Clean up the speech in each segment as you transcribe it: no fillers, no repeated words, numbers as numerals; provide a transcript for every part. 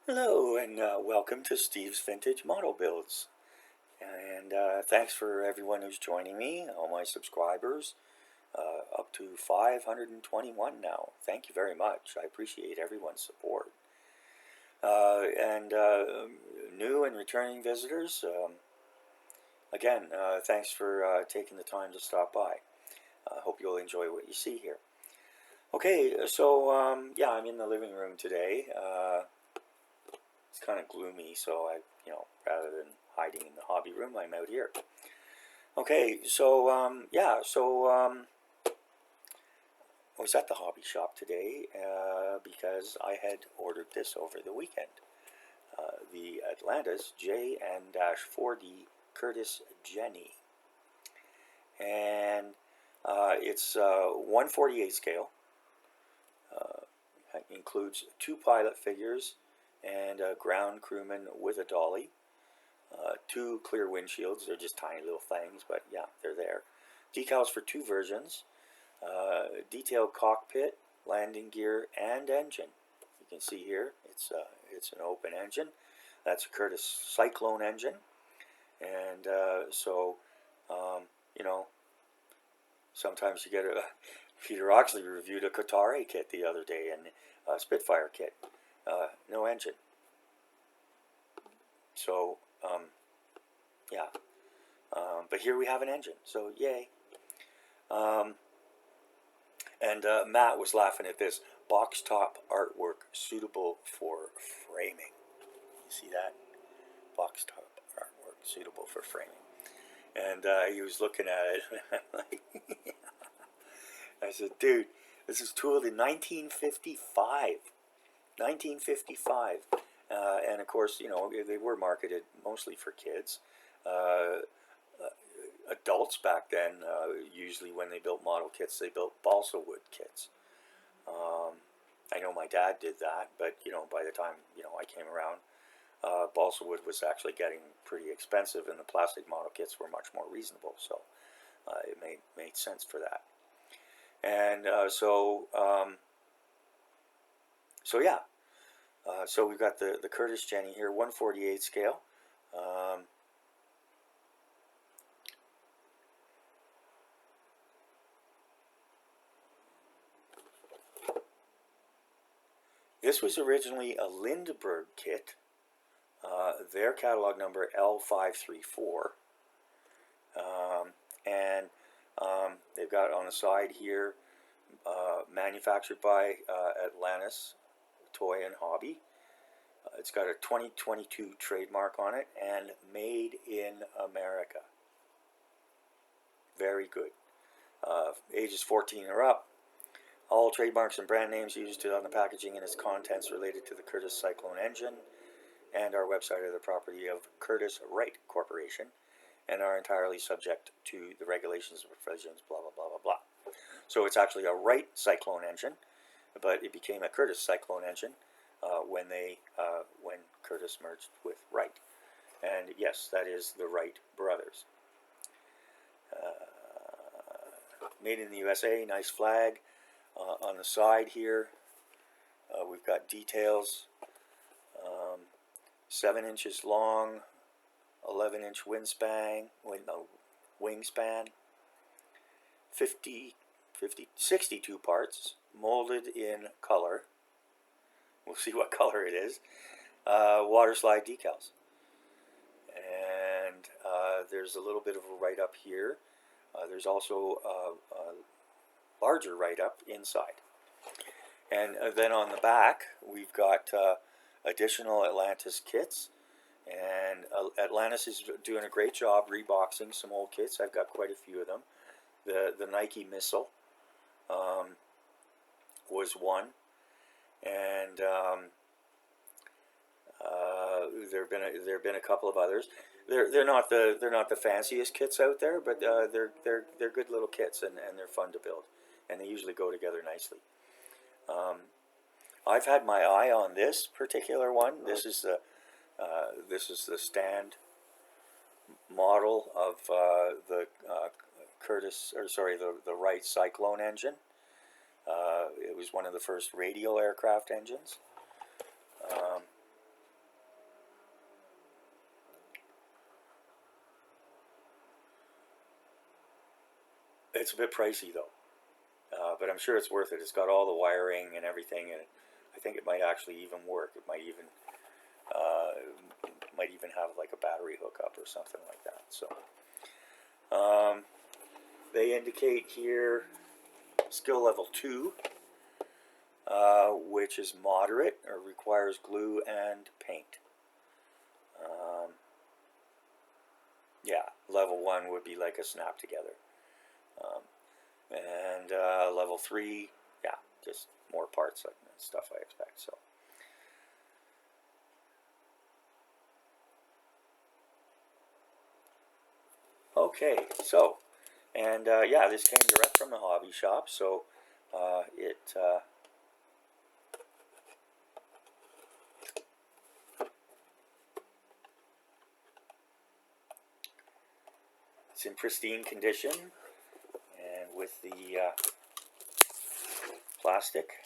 Hello and welcome to Steve's Vintage Model Builds. And thanks for everyone who's joining me, all my subscribers, up to 521 now. Thank you very much. I appreciate everyone's support. And new and returning visitors, again, thanks for taking the time to stop by. I hope you'll enjoy what you see here. Okay, so yeah, I'm in the living room today. It's kind of gloomy, so rather than hiding in the hobby room, I'm out here. Okay, so yeah, so I was at the hobby shop today because I had ordered this over the weekend. The Atlantis JN-4D Curtis Jenny. And it's 1/48 scale. Includes 2 pilot figures and a ground crewman with a dolly. 2 clear windshields. They're just tiny little things, but yeah, they're there. Decals for 2 versions. Detailed cockpit, landing gear, and engine. You can see here it's an open engine. That's a Curtis Cyclone engine, and so you know, sometimes you get a Peter Oxley reviewed a Qatari kit the other day, and a Spitfire kit, no engine. So yeah, but here we have an engine, so yay. And Matt was laughing at this box top artwork suitable for framing. You see that? Box top artwork suitable for framing. And he was looking at it. I said, dude, this is tooled in 1955. 1955. And of course, you know, they were marketed mostly for kids. Adults back then, usually when they built model kits, they built balsa wood kits. I know my dad did that, but you know, by the time I came around, balsa wood was actually getting pretty expensive, and the plastic model kits were much more reasonable. So it made sense for that. And so yeah, so we've got the Curtis Jenny here, 1/48 scale. This was originally a Lindberg kit, their catalog number L534, and they've got on the side here, manufactured by Atlantis Toy and Hobby. It's got a 2022 trademark on it, and made in America. Very good. Ages 14 or up. All trademarks and brand names used on the packaging and its contents related to the Curtis Cyclone engine and our website are the property of Curtis Wright Corporation and are entirely subject to the regulations and provisions, blah, blah, blah, blah, blah. So it's actually a Wright Cyclone engine, but it became a Curtis Cyclone engine when Curtis merged with Wright. And yes, that is the Wright brothers. Made in the USA, nice flag. On the side here, we've got details, 7 inches long, 11-inch wingspan, 62 parts, molded in color. We'll see what color it is. Water slide decals. And there's a little bit of a write-up here. There's also a larger write-up inside. And then on the back, we've got additional Atlantis kits. And Atlantis is doing a great job reboxing some old kits. I've got quite a few of them. The Nike Missile was one. And there've been a couple of others. They're not the fanciest kits out there, but they're good little kits, and they're fun to build, and they usually go together nicely. I've had my eye on this particular one. This is the stand model of the the Wright Cyclone engine. It was one of the first radial aircraft engines. It's a bit pricey though, but I'm sure it's worth it. It's got all the wiring and everything, and I think it might actually even work. It might even have like a battery hookup or something like that. So they indicate here skill level 2, which is moderate or requires glue and paint. Yeah, level 1 would be like a snap together. And level 3, yeah, just more parts and stuff I expect. So okay, so and yeah, this came direct from the hobby shop, so it's in pristine condition, and with the plastic.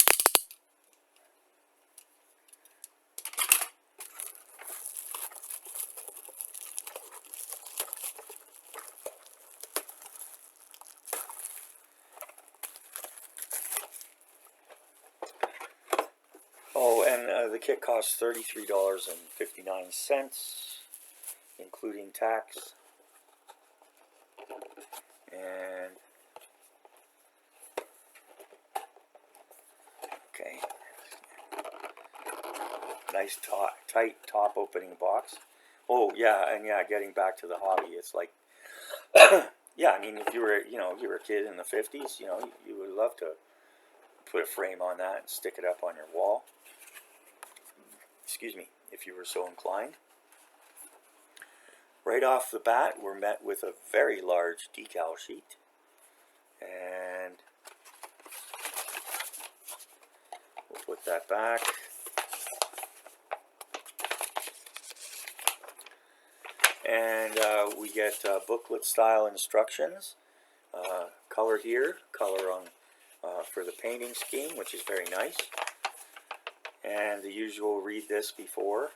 Oh, and the kit costs $33.59, including tax. And okay, nice tight top opening box. Oh yeah, and yeah, getting back to the hobby, it's like, yeah, I mean, if you were, if you were a kid in the 50s, you would love to put a frame on that and stick it up on your wall. Excuse me, if you were so inclined. Right off the bat, we're met with a very large decal sheet, and we'll put that back. And we get booklet style instructions, color here, color on for the painting scheme, which is very nice, and the usual read this before.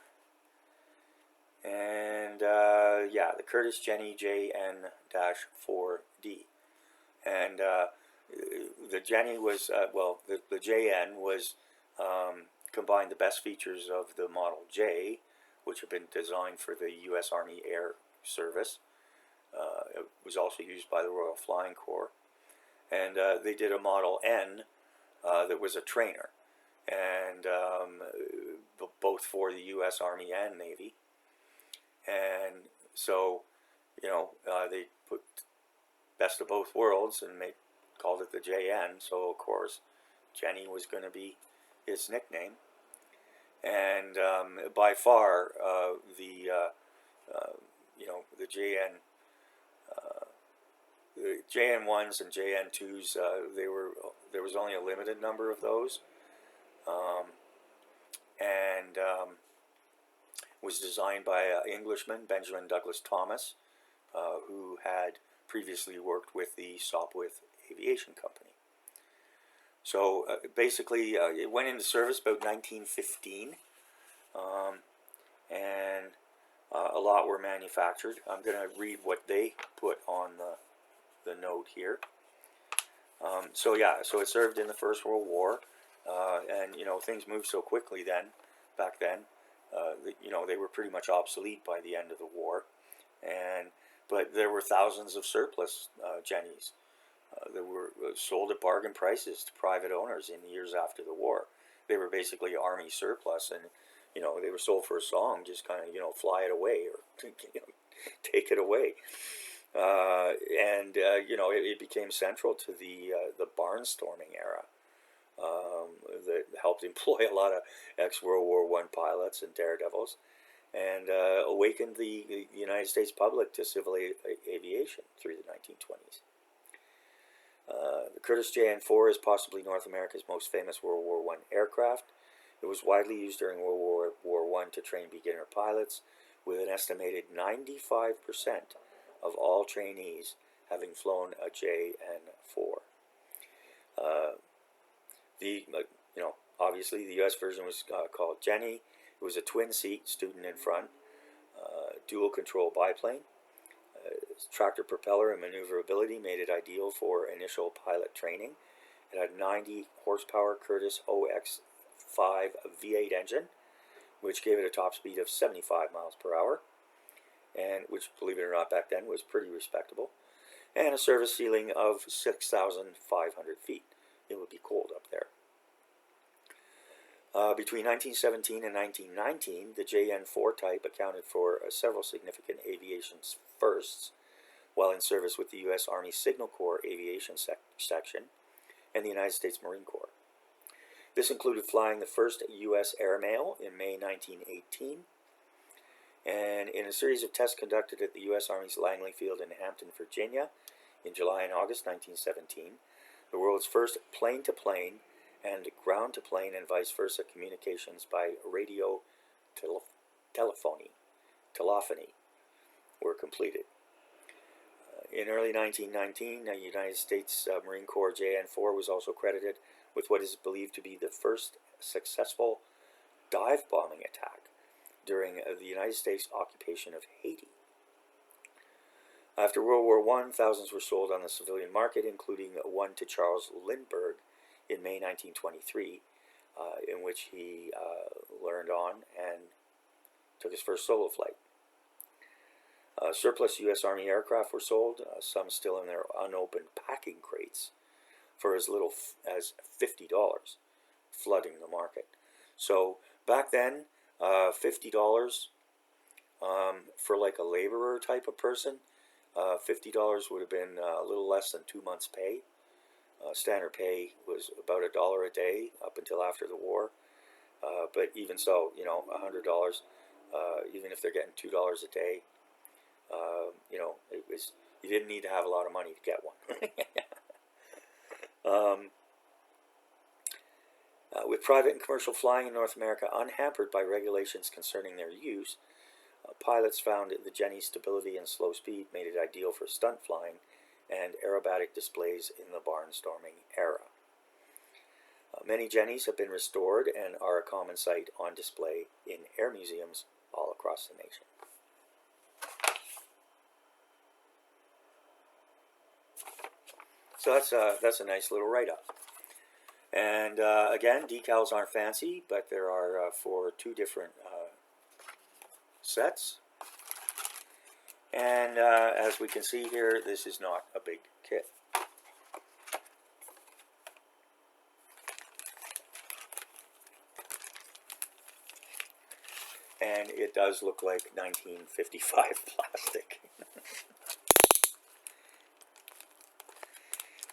And yeah, the Curtis Jenny JN-4D, and the Jenny was the JN was combined the best features of the Model J, which had been designed for the U.S. Army Air Service. It was also used by the Royal Flying Corps, and they did a Model N that was a trainer, and both for the U.S. Army and Navy. And so, they put best of both worlds and called it the JN. So of course, Jenny was going to be his nickname. And by far, the JN1s and JN2s, there was only a limited number of those, and was designed by an Englishman, Benjamin Douglas Thomas, who had previously worked with the Sopwith Aviation Company. So basically, it went into service about 1915, and a lot were manufactured. I'm going to read what they put on the note here. So yeah, so it served in the First World War, and things moved so quickly back then. They were pretty much obsolete by the end of the war, but there were thousands of surplus Jennies that were sold at bargain prices to private owners in the years after the war. They were basically Army surplus, and they were sold for a song, just kind of fly it away or take it away. It became central to the barnstorming era. That helped employ a lot of ex-World War I pilots and daredevils, and awakened the United States public to civil aviation through the 1920s. The Curtis JN-4 is possibly North America's most famous World War I aircraft. It was widely used during World War I to train beginner pilots, with an estimated 95% of all trainees having flown a JN-4. Obviously the U.S. version was called Jenny. It was a twin-seat, student in front, dual-control biplane. Its tractor propeller and maneuverability made it ideal for initial pilot training. It had 90 horsepower Curtiss OX5 V8 engine, which gave it a top speed of 75 miles per hour, and which, believe it or not, back then was pretty respectable, and a service ceiling of 6,500 feet. It would be cold up there. Between 1917 and 1919, the JN-4 type accounted for several significant aviation firsts while in service with the U.S. Army Signal Corps Aviation Section and the United States Marine Corps. This included flying the first U.S. airmail in May 1918, and in a series of tests conducted at the U.S. Army's Langley Field in Hampton, Virginia, in July and August 1917, the world's first plane-to-plane and ground-to-plane and vice versa communications by radio telephony were completed. In early 1919, the United States Marine Corps JN-4 was also credited with what is believed to be the first successful dive bombing attack during the United States occupation of Haiti. After World War I, thousands were sold on the civilian market, including one to Charles Lindberg in May 1923, in which he learned on and took his first solo flight. Surplus U.S. Army aircraft were sold, some still in their unopened packing crates, for as little as $50, flooding the market. So back then, $50 for like a laborer type of person, $50 would have been a little less than 2 months' pay. Standard pay was about $1 a day up until after the war. But even so, you know, $100, even if they're getting $2 a day, you know, you didn't need to have a lot of money to get one. With private and commercial flying in North America unhampered by regulations concerning their use, pilots found the Jenny's stability and slow speed made it ideal for stunt flying and aerobatic displays in the barnstorming era. Many Jennies have been restored and are a common sight on display in air museums all across the nation. So that's a nice little write-up. And again, decals aren't fancy, but there are for 2 different sets. And as we can see here, this is not a big kit. And it does look like 1955 plastic.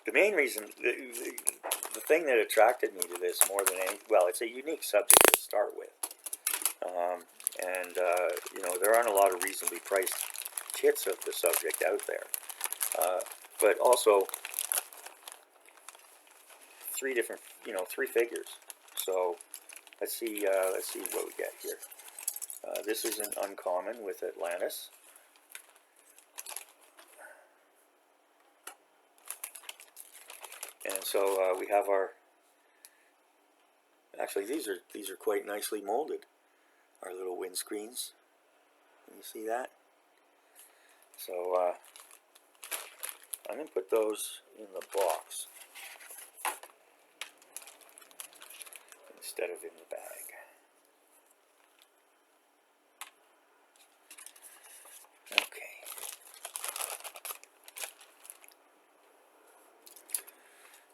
The main reason, the thing that attracted me to this more than any, well, it's a unique subject to start with. You know, there aren't a lot of reasonably priced kits of the subject out there. But also, 3 different, you know, 3 figures. So, let's see what we get here. This is an uncommon with Atlantis. And so we have our, actually these are quite nicely molded, our little windscreens. Can you see that? So I'm going to put those in the box instead of in the bag. Okay.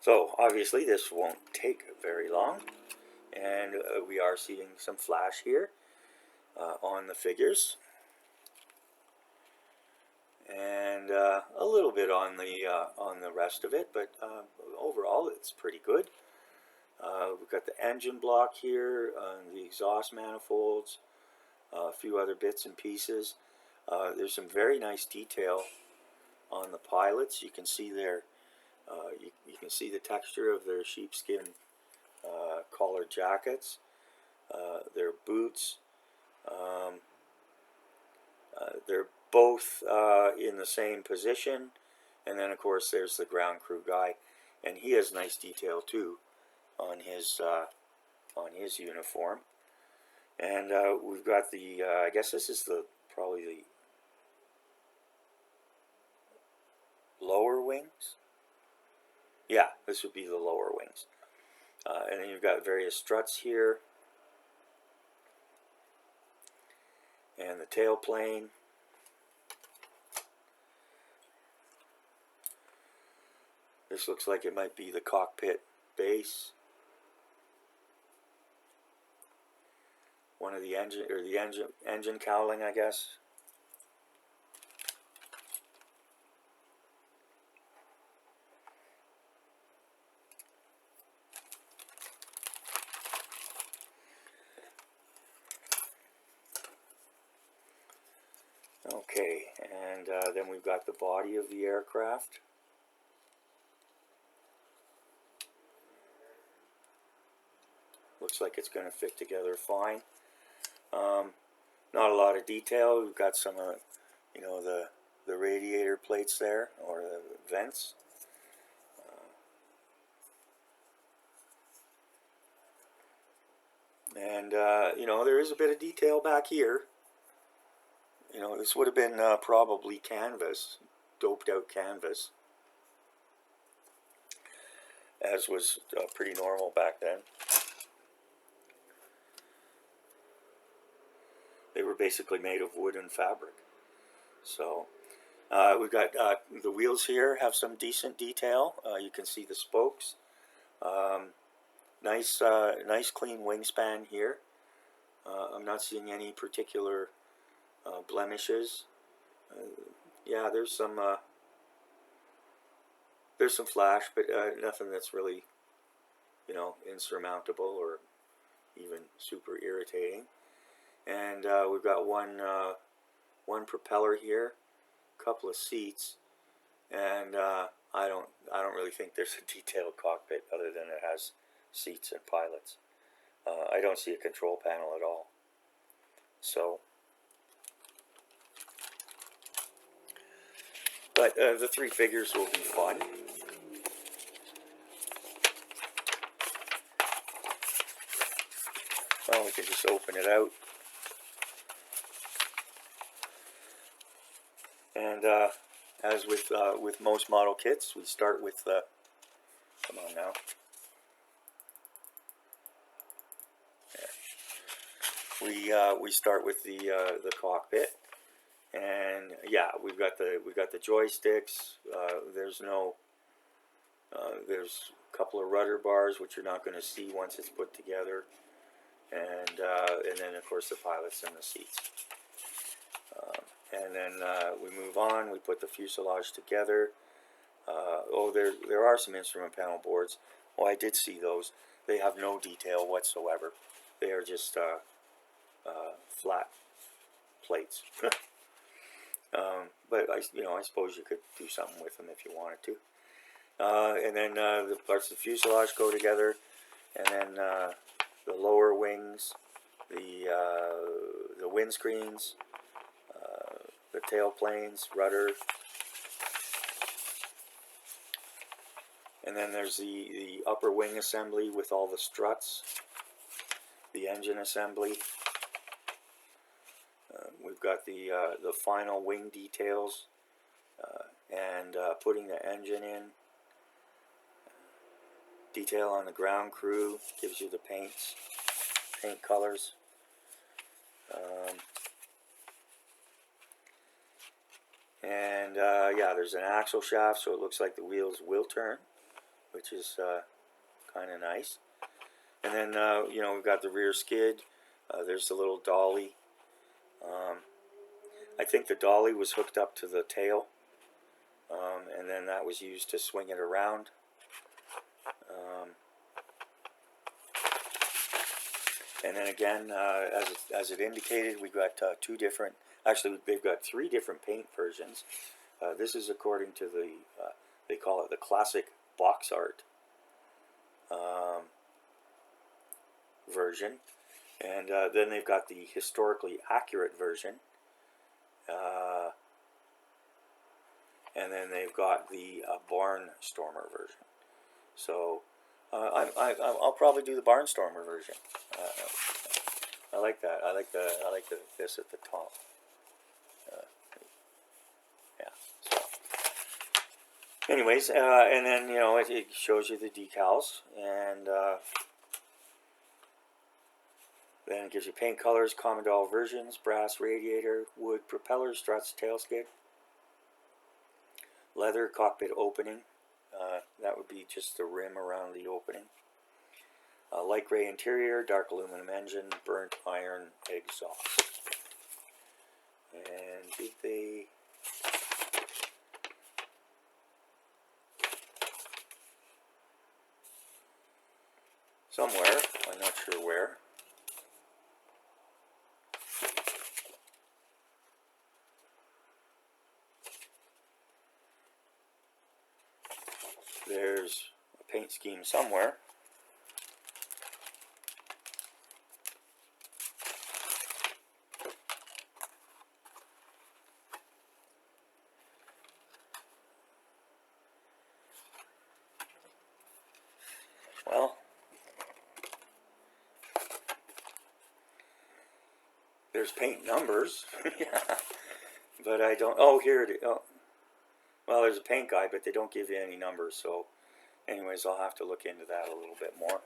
So obviously this won't take very long, and we are seeing some flash here on the figures, and a little bit on the rest of it, but overall it's pretty good. We've got the engine block here, the exhaust manifolds, a few other bits and pieces. There's some very nice detail on the pilots. You can see their you can see the texture of their sheepskin collared jackets, their boots. They're both in the same position, and then of course there's the ground crew guy, and he has nice detail too on his uniform. And we've got the I guess this is probably lower wings. Yeah, this would be the lower wings. And then you've got various struts here. And the tail plane. This looks like it might be the cockpit base. One of the engine, or the engine cowling, I guess. Okay, and then we've got the body of the aircraft. Looks like it's going to fit together fine. Not a lot of detail. We've got some, you know, the radiator plates there, or the vents. And you know, there is a bit of detail back here. You know, this would have been probably canvas, doped out canvas, as was pretty normal back then. They were basically made of wood and fabric. So we've got the wheels here have some decent detail. You can see the spokes. Nice clean wingspan here. I'm not seeing any particular blemishes. Yeah, there's some flash, but nothing that's really, you know, insurmountable or even super irritating. And we've got one propeller here, a couple of seats, and I don't really think there's a detailed cockpit other than it has seats and pilots. I don't see a control panel at all. So, but the three figures will be fun. Well, we can just open it out. And as with most model kits, we start with come on now. There. We start with the cockpit, and yeah, we've got the joysticks. There's a couple of rudder bars which you're not going to see once it's put together, and then of course the pilots and the seats. And then we move on, we put the fuselage together. Oh, there are some instrument panel boards. Oh, I did see those. They have no detail whatsoever. They are just flat plates. But I suppose you could do something with them if you wanted to. And then the parts of the fuselage go together, and then the lower wings, the windscreens, the tail planes, rudder, and then there's the upper wing assembly with all the struts, the engine assembly. We've got the final wing details and putting the engine in. Detail on the ground crew gives you the paint colors. And yeah, there's an axle shaft, so it looks like the wheels will turn, which is kind of nice. And then we've got the rear skid. There's the little dolly. I think the dolly was hooked up to the tail, and then that was used to swing it around. And then again, as it indicated, we've got two different. Actually, they've got three different paint versions. This is according to the they call it the classic box art version, and then they've got the historically accurate version, and then they've got the Barnstormer version. So I'll probably do the Barnstormer version. I like that. I like this at the top. Yeah. So anyways, and then, it shows you the decals, and then it gives you paint colors, Commodore versions, brass radiator, wood propeller, struts, tail skid, leather cockpit opening. That would be just the rim around the opening. Light gray interior, dark aluminum engine, burnt iron exhaust. And did they... somewhere, I'm not sure where. There's a paint scheme somewhere. Well, there's paint numbers. But I don't... oh, here it is. Oh. Well, there's a paint guide, but they don't give you any numbers, so anyways, I'll have to look into that a little bit more.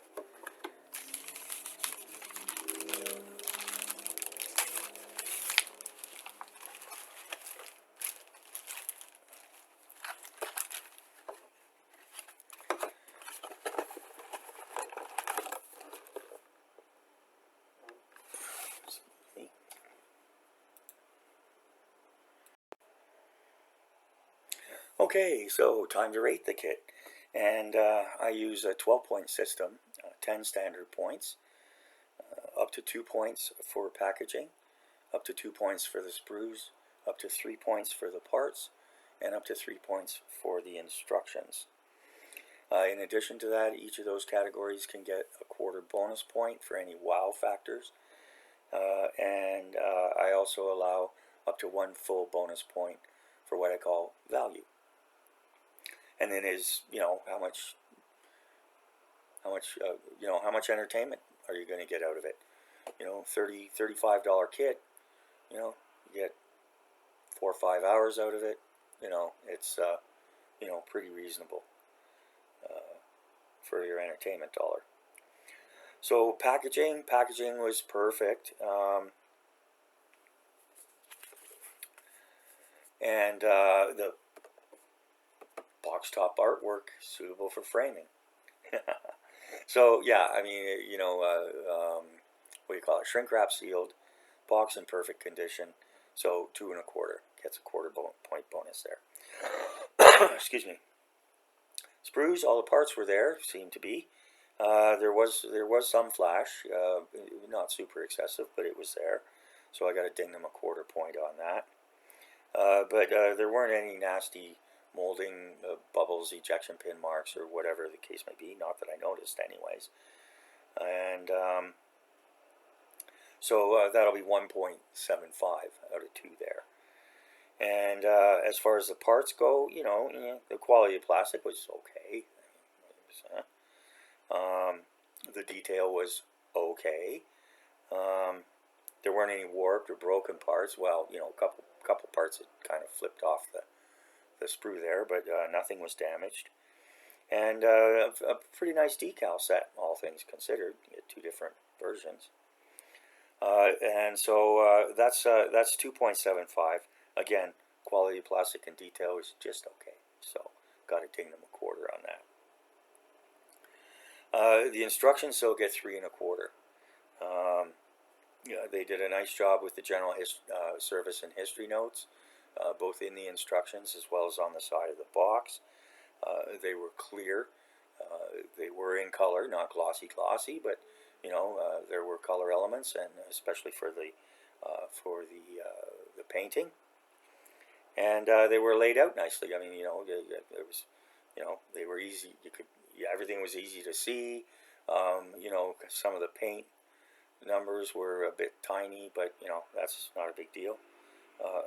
Okay, so time to rate the kit. And I use a 12-point system, 10 standard points, up to 2 points for packaging, up to 2 points for the sprues, up to 3 points for the parts, and up to 3 points for the instructions. In addition to that, each of those categories can get a quarter bonus point for any wow factors, and I also allow up to 1 full bonus point for what I call value. And then is, how much entertainment are you going to get out of it? $35 kit, you get 4 or 5 hours out of it. It's pretty reasonable for your entertainment dollar. So packaging was perfect, and the box top artwork suitable for framing. So yeah, I mean, what do you call it? Shrink wrap sealed, box in perfect condition. So 2 1/4 gets a quarter point bonus there. Excuse me. Sprues, all the parts were there. Seemed to be. There was some flash, not super excessive, but it was there. So I got to ding them a quarter point on that. But there weren't any nasty molding, bubbles, ejection pin marks, or whatever the case may be. Not that I noticed, anyways. And so that'll be 1.75 out of 2 there. And as far as the parts go, the quality of plastic was okay. The detail was okay. There weren't any warped or broken parts. Well, a couple parts had kind of flipped off the sprue there, but nothing was damaged. And a pretty nice decal set, all things considered. You get 2 different versions. And so that's 2.75. Again, quality of plastic and detail is just okay. So got to ding them a quarter on that. The instructions still get 3 1/4. They did a nice job with the general service and history notes, both in the instructions as well as on the side of the box. They were clear. They were in color, not glossy, but there were color elements, and especially for the painting. And they were laid out nicely. I mean, it was, they were easy. Everything was easy to see. Some of the paint numbers were a bit tiny, but that's not a big deal.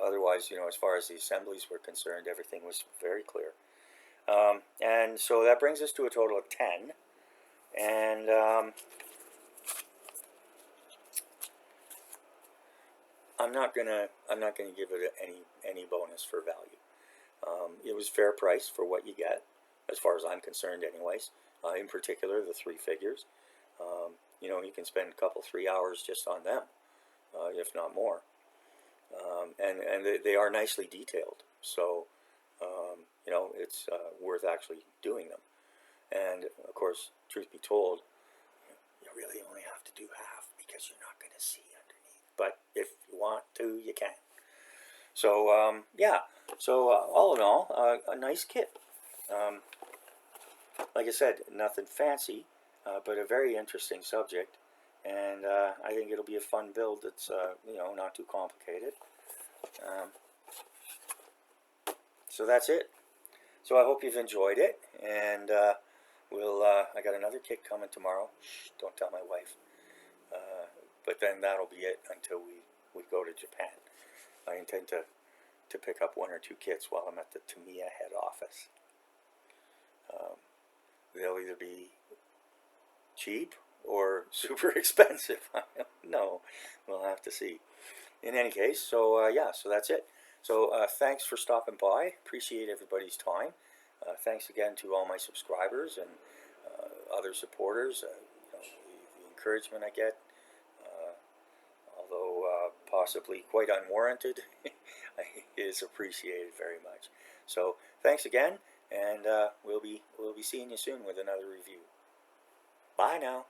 Otherwise, as far as the assemblies were concerned, everything was very clear. And so that brings us to a total of 10. And I'm not gonna give it any bonus for value. It was fair price for what you get, as far as I'm concerned anyways. In particular, the three figures. You know, you can spend a couple, 3 hours just on them, if not more. And they are nicely detailed, so you know, it's worth actually doing them. And of course, truth be told, you really only have to do half because you're not going to see underneath. But if you want to, you can. So yeah, so all in all, a nice kit. Like I said, nothing fancy, but a very interesting subject, and I think it'll be a fun build that's you know, not too complicated. So that's it. So I hope you've enjoyed it, and I got another kit coming tomorrow. Shh, don't tell my wife. But then that'll be it until we go to Japan. I intend to pick up 1 or 2 kits while I'm at the Tamiya head office. They'll either be cheap or super expensive. I don't know. We'll have to see. In any case, so yeah, so that's it. So thanks for stopping by. Appreciate everybody's time. Thanks again to all my subscribers and other supporters. You know, the encouragement I get, although possibly quite unwarranted, is appreciated very much. So thanks again, and we'll be seeing you soon with another review. Bye now.